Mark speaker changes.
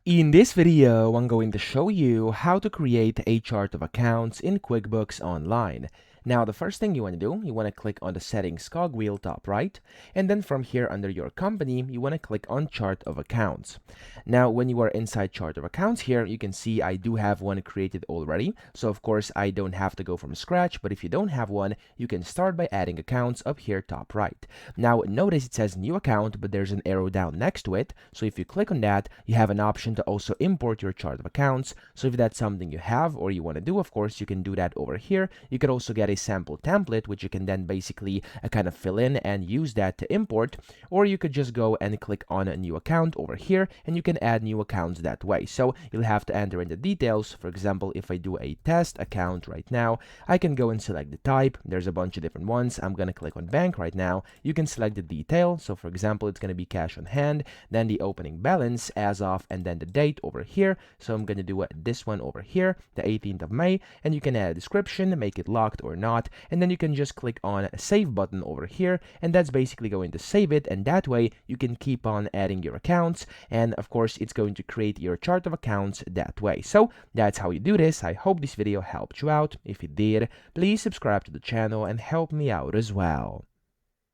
Speaker 1: In this video, I'm going to show you how to create a chart of accounts in QuickBooks Online. Now, the first thing you want to do, you want to click on the settings cogwheel top right, and then from here under your company, you want to click on chart of accounts. Now, when you are inside chart of accounts here, you can see I do have one created already. So of course, I don't have to go from scratch, but if you don't have one, you can start by adding accounts up here top right. Now, notice it says new account, but there's an arrow down next to it. So if you click on that, you have an option to also import your chart of accounts. So if that's something you have or you want to do, of course, you can do that over here. You could also get a sample template, which you can then basically kind of fill in and use that to import, or you could just go and click on a new account over here and you can add new accounts that way. So you'll have to enter in the details. For example, if I do a test account right now, I can go and select the type. There's a bunch of different ones. I'm going to click on bank right now. You can select the detail. So for example, it's going to be cash on hand, then the opening balance as of, and then the date over here. So I'm going to do this one over here, the 18th of May, and you can add a description, make it locked or not, and then you can just click on save button over here, and that's basically going to save it, and that way you can keep on adding your accounts, and of course it's going to create your chart of accounts that way. So that's how you do this. I hope this video helped you out. If it did, please subscribe to the channel and help me out as well.